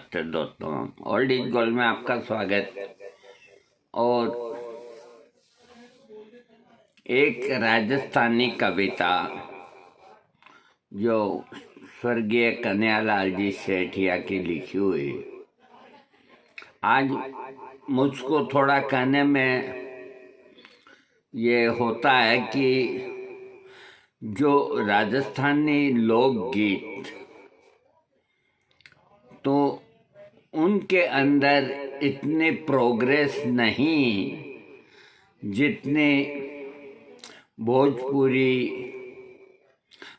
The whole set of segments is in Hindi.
नमस्ते दोस्तों, ओल्ड इज गोल्ड में आपका स्वागत। और एक राजस्थानी कविता जो स्वर्गीय कन्हैयालाल जी सेठिया की लिखी हुई, आज मुझको थोड़ा कहने में ये होता है कि जो राजस्थानी लोकगीत तो उनके अंदर इतने प्रोग्रेस नहीं जितने भोजपुरी,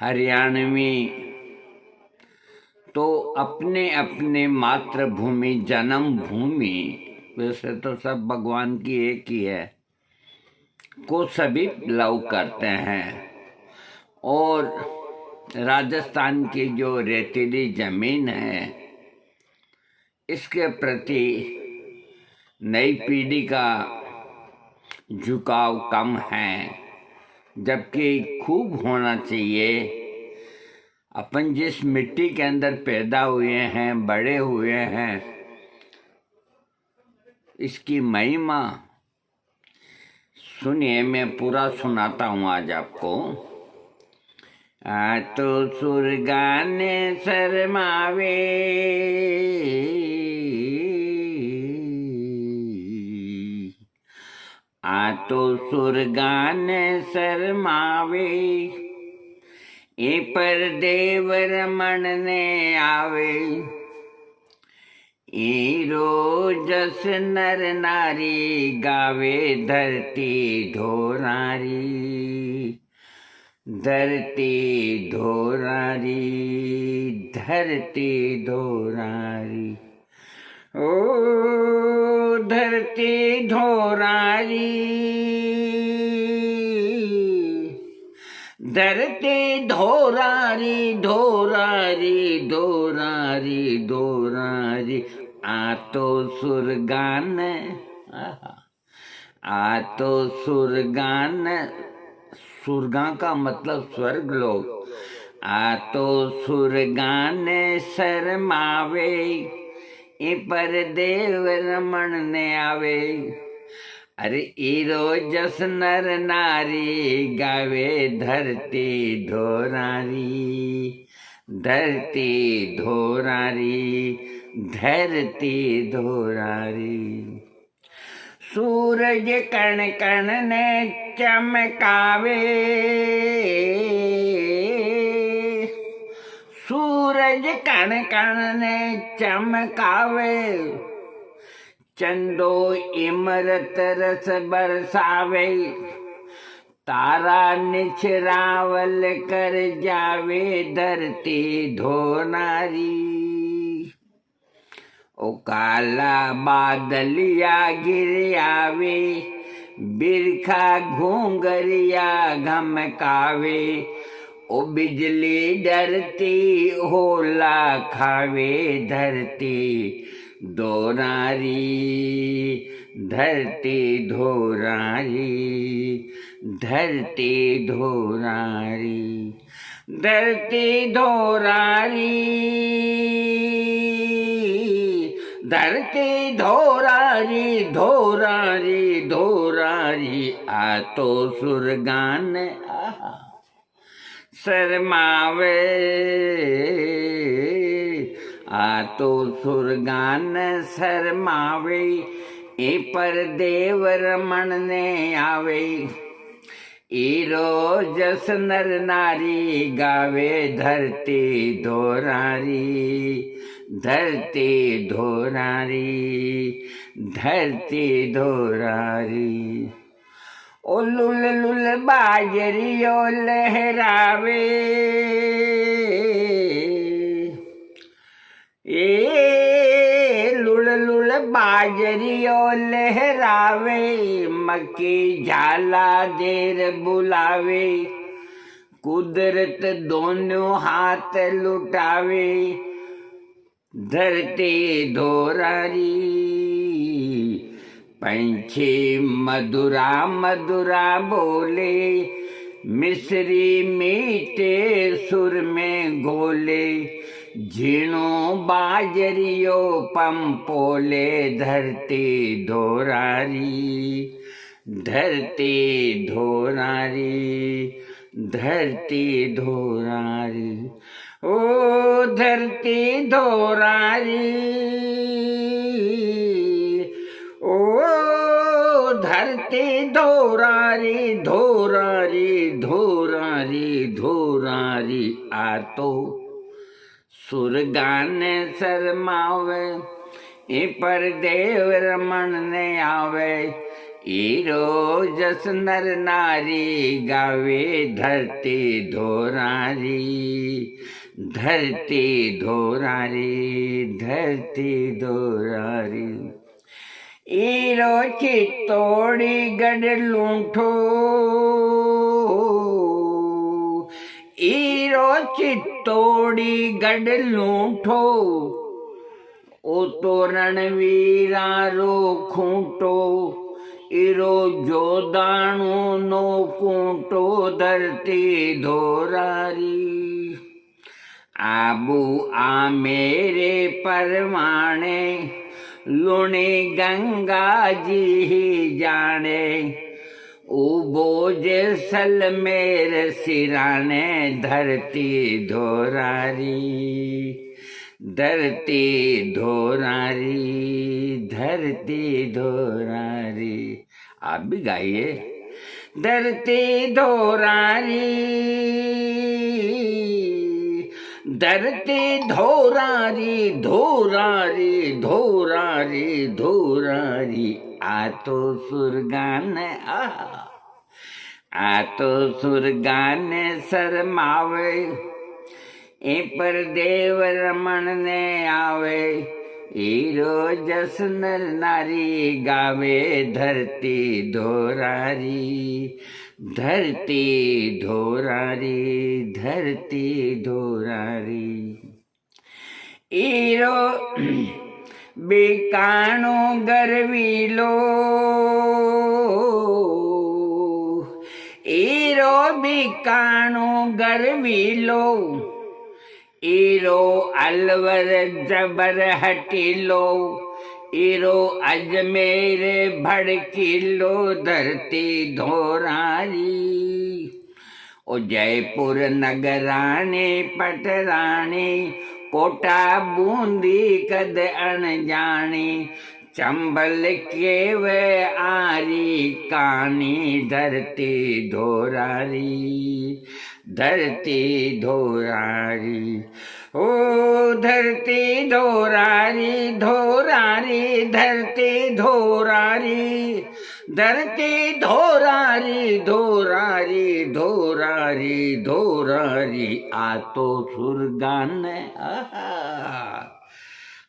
हरियाणवी तो अपने अपने मातृभूमि, जन्मभूमि, वैसे तो सब भगवान की एक ही है, को सभी लव करते हैं। और राजस्थान की जो रेतीली जमीन है इसके प्रति नई पीढ़ी का झुकाव कम है, जबकि खूब होना चाहिए। अपन जिस मिट्टी के अंदर पैदा हुए हैं, बड़े हुए हैं, इसकी महिमा सुनिए। मैं पूरा सुनाता हूँ आज आपको। तो सुरगाने शर्मावे, तो सुरगाने शर्मावे, ए पर देव रमण ने आवे, ए रोजस नर नारी गावे धरती ढोरारी, धरती ढोरारी, धरती ढोरारी, ओ धरती ढोरारी, धरती ढोरारी, ढोरारी, ढोरारी, ढोरारी, तो सुरगान, तो सुरगान, सुरगा का मतलब स्वर्ग लोक, तो सुरगान शर्मावे, ए पर देव रमण ने आवे, अरे ईरो जस नर नारी गावे धरती ढोरारी, धरती ढोरारी, धरती ढोरारी। सूरज कण कण ने चमकावे, सूरज कण कण ने चमकावे, चंदो इमरत रस बरसावे, तारा निछरावल कर जावे धरती ढोनारी, ओ काला बादलिया गिर आवे, बिरखा घूंगरिया घमकावे, ओ बिजली डरती होला खावे धरती ढोरारी, धरती ढोरारी, धरती ढोरारी, धरती ढोरारी, धरती ढोरारी, ढोरारी, ढोरारी, तो सुरगान शर्मावे, तो सुरगान शर्मावे, ए पर देव रमण ने आवे, ईरो जस नर नारी गावे धरती ढोरारी, धरती ढोरारी, धरती ढोरारी। ओ लुल लुल बाजरियो लहरावे, ए लुल लुल बाजरियो लहरावे, मक्की झाला देर बुलावे, कुदरत दोनों हाथ लुटावे धरती ढोरारी, पंछी मधुरा मधुरा बोले, मिश्री मीठे सुर में घोले, झीणो बाजरियो पंपोले धरती धोरारी, धरती धोरारी, धरती धोरारी, ओ धरती धोरारी, ओ धरती धोरारी, धोरारी धोरारी धोरारी। आ तो सुरगान शरमावे, ए पर देव रमन ने आवे, ईरो जस नर नारी गावे धरती धोरारी, धरती धोरारी, धरती धोरारी। ईरो चित्तौड़ी गढ़ लूंठो, ईरो चित्तौड़ी गढ़ लूंठो, ओ तो रणवीरा रो खूंटो, इरो जोदाणो नो कूंटो धरती धोरारी। आबू आ मेरे परवाणे, लुणी गंगा जी ही जाने, उबोज सल मेरे सिराने धरती धोरारी, धरती धोरारी, धरती धोरारी। आप भी गाइए। धरती धोरारी, धरती धोरारी, धोरारी धोरारी धोरारी। आ तो सुरगान आ तो सुरगान शरमावे, ए पर देव रमन ने आवे, ईरो जस नर नारी गावे धरती धोरारी, धरती धोरारी, धरती धोरारी। ईरो बीकाणो गर्वीलो, ईरो बीकाणो गर्वीलो, ईरो अलवर जबर हटीलो, ईरो अजमेर भड़कीलो धरती धोरारी। ओ जयपुर नगरानी पटरानी, कोटा बूंदी कद अनजानी, चंबल के वे आरी कानी धरती धोरारी, धरती धोरारी। ओ धरती धोरारी, धोरारी धरती धोरारी, धरती धोरारी, धोरारी धोरारी धोरारी। आ तो सुरगान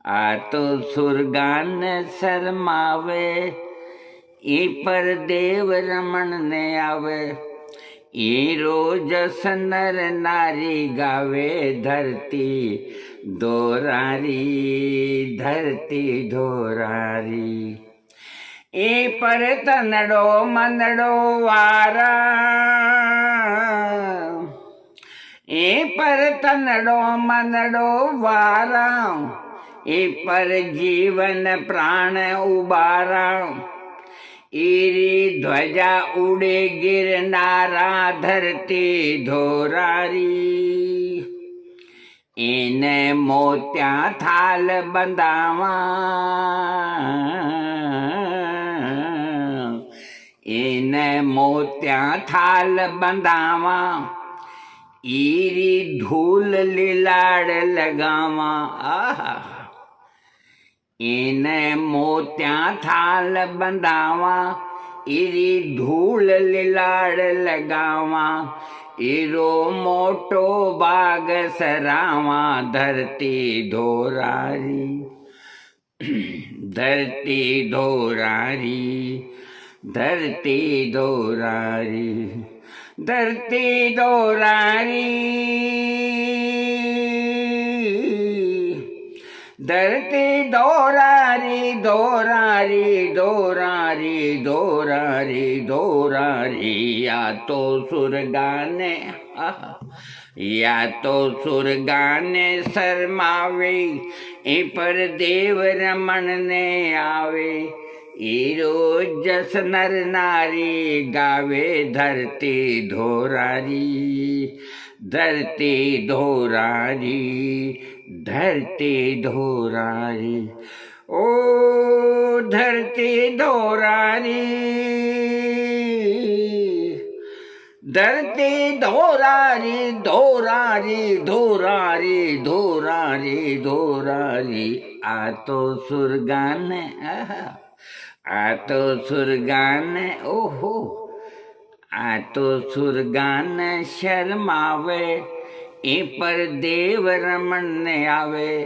आ तो सुरगान शरमावे, ई पर देव रमन ने आवे, ईरो जस नर नारी गावे धरती धोरारी, धरती धोरारी। ए पर तनड़ो मनड़ो वारा, ए पर तनड़ो मनड़ो वारा, ए पर जीवन प्राण उबारा, ईरी ध्वजा उड़े गिरनारा धरती धोरारी। इने मोत्या थाल बंदावा, इने मोत्या थाल बंदावा, ईरी धूल लिलाड़ लगावा। आहा, इन मोत्या थाल बंदावा, इरी धूल लिलाड़ लगावा, इरो मोटो बाग सरावा धरती धोरारी, धरती धोरारी, धरती धोरारी, धरती धोरारी, धरती धोरारी, धोरारी धोरारी धोरारी धोरारी। या तो सुरगाने या तो सुरगाने शर्मावे, पर देव रमन ने आवे। रोज जस नर नारी, गावे धरती धोरारी। धरती धोरारी, धरती धोरारी, ओ धरती धोरारी। धरती धोरारी, धोरारी, धोरारी, धोरारी, धोरारी। आ तो सुरगान, आ तो सुरगान, ओहो। आ तो सुरगान शर्मावे, पर देव रमन ने आवे।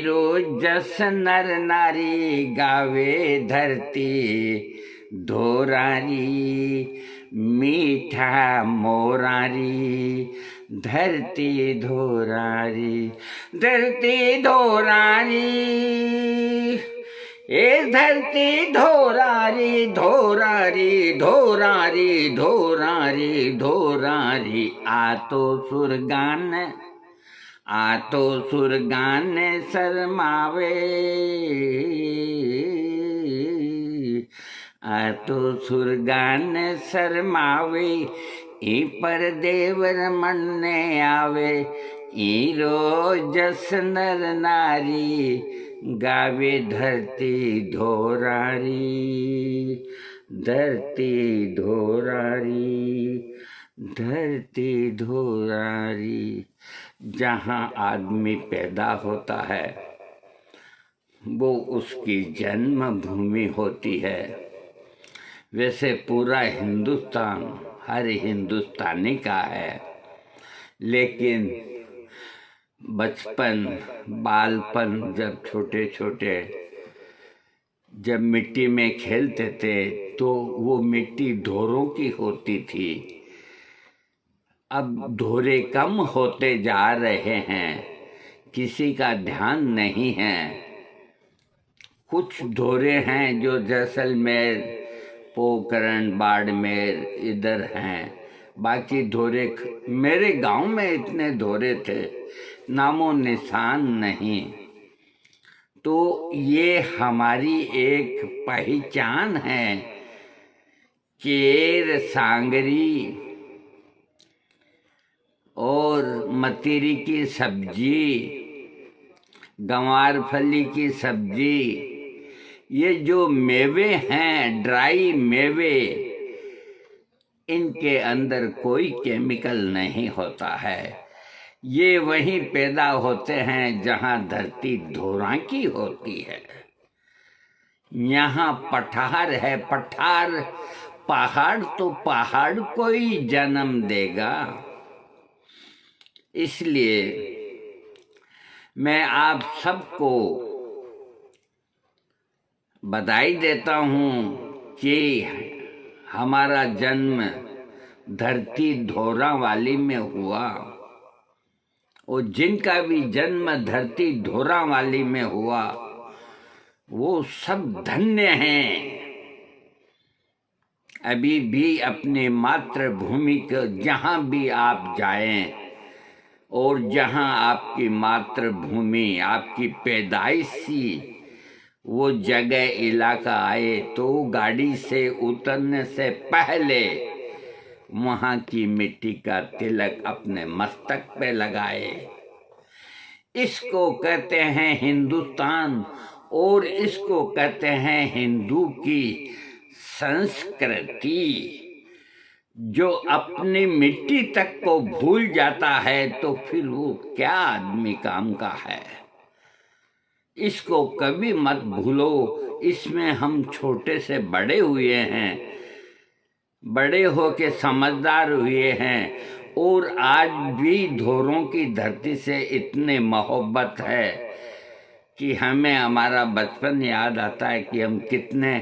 रोज जस नर नारी, गावे धरती धोरारी। मीठा मोरारी, धरती धोरारी। धरती धोरारी, धरती धोरारी, धोरारी, धोरारी, धोरारी, धोरारी। आ तो सुरगान, आ तो सुरगान शर्मावे, आ तो सुरगान शर्मावे। पर देव रमन ने आवे। रोज जस नर नारी, गावे धरती धोरारी। धरती धोरारी, धरती धोरारी। जहाँ आदमी पैदा होता है वो उसकी जन्म भूमि होती है। वैसे पूरा हिंदुस्तान हर हिंदुस्तानी का है, लेकिन बचपन बालपन जब छोटे छोटे जब मिट्टी में खेलते थे तो वो मिट्टी ढोरों की होती थी। अब ढोरे कम होते जा रहे हैं, किसी का ध्यान नहीं है। कुछ ढोरे हैं जो जैसलमेर, पोखरण, बाड़मेर इधर हैं। बाकी ढोरे, मेरे गांव में इतने ढोरे थे, नामो निशान नहीं। तो ये हमारी एक पहचान है। केर, सांगरी और मतीरी की सब्जी, गंवार फली की सब्जी, ये जो मेवे हैं, ड्राई मेवे, इनके अंदर कोई केमिकल नहीं होता है। ये वहीं पैदा होते हैं जहाँ धरती धोरा की होती है। यहाँ पठार है, पठार पहाड़, तो पहाड़ को ही जन्म देगा। इसलिए मैं आप सबको बधाई देता हूँ कि हमारा जन्म धरती धोरा वाली में हुआ, और जिनका भी जन्म धरती धोरा वाली में हुआ वो सब धन्य हैं। अभी भी अपने मातृभूमि को जहाँ भी आप जाएं और जहाँ आपकी मातृभूमि, आपकी पैदाइशी वो जगह इलाका आए, तो गाड़ी से उतरने से पहले वहाँ की मिट्टी का तिलक अपने मस्तक पे लगाए। इसको कहते हैं हिंदुस्तान, और इसको कहते हैं हिंदू की संस्कृति। जो अपनी मिट्टी तक को भूल जाता है तो फिर वो क्या आदमी काम का है। इसको कभी मत भूलो। इसमें हम छोटे से बड़े हुए हैं, बड़े होके समझदार हुए हैं, और आज भी ढोरों की धरती से इतने मोहब्बत है कि हमें हमारा बचपन याद आता है कि हम कितने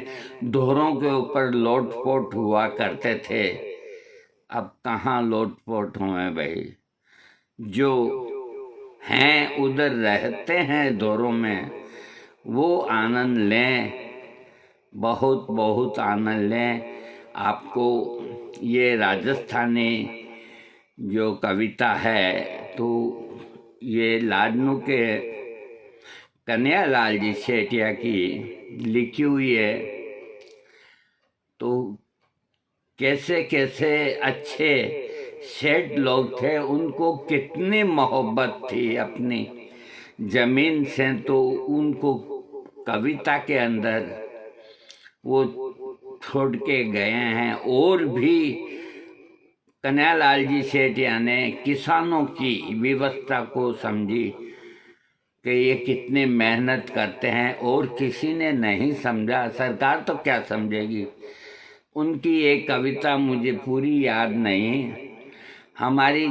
ढोरों के ऊपर लोटपोट हुआ करते थे। अब कहाँ लोटपोट हुए भाई। जो हैं उधर रहते हैं ढोरों में, वो आनंद लें, बहुत बहुत आनंद लें। आपको ये राजस्थानी जो कविता है तो ये लाडनू के कन्हैयालाल जी सेठिया की लिखी हुई है। तो कैसे कैसे अच्छे सेठ लोग थे, उनको कितनी मोहब्बत थी अपनी जमीन से, तो उनको कविता के अंदर वो छोड़ के गए हैं। और भी कन्हैयालाल जी सेठिया ने किसानों की व्यवस्था को समझी कि ये कितनी मेहनत करते हैं, और किसी ने नहीं समझा, सरकार तो क्या समझेगी। उनकी एक कविता मुझे पूरी याद नहीं, हमारी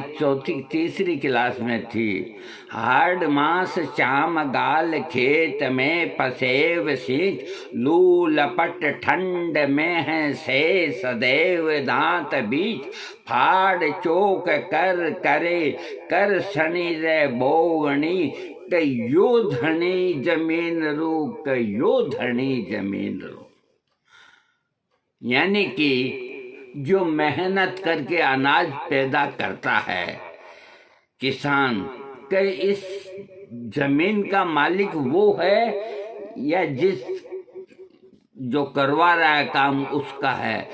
तीसरी क्लास में थी। हाड़ मास चाम गाल खेत में पसेव सींच, लू लपट ठंड में है से सदैव दांत बीच, फाड़ चोक कर करे कर शनि रे बोगणी, कयो धनी जमीन रू, कयो धनी जमीन रू। यानी कि जो मेहनत करके अनाज पैदा करता है किसान, के इस जमीन का मालिक वो है या जिस जो करवा रहा है काम उसका है?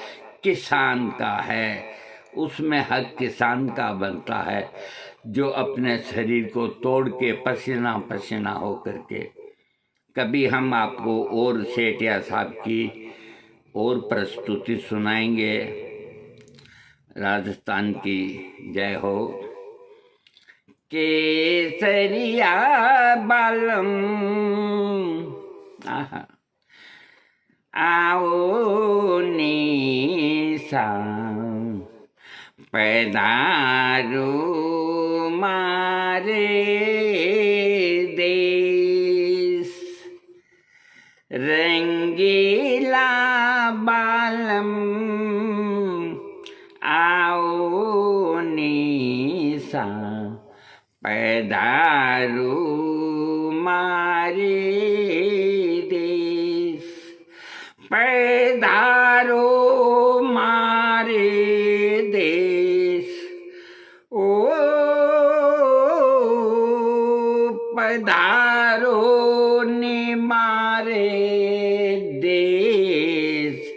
किसान का है। उसमें हक किसान का बनता है, जो अपने शरीर को तोड़ के पसीना पसीना हो करके। कभी हम आपको और सेठिया साहब की और प्रस्तुति सुनाएंगे। राजस्थान की जय हो। केसरिया बालम आओ निशा, पैदारू मारे देश, रंगीला बालम आओ निशा, पैदारू मारे देश, पैदारो मारे देश, ओ पैदारो नि मारे देश,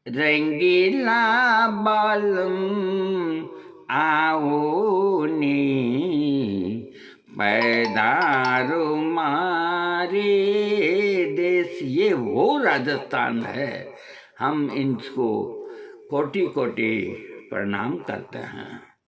रंगीला बालम आओ नी, पैदारो मारे देश। ये वो राजस्थान है, हम इनको कोटि कोटि प्रणाम करते हैं।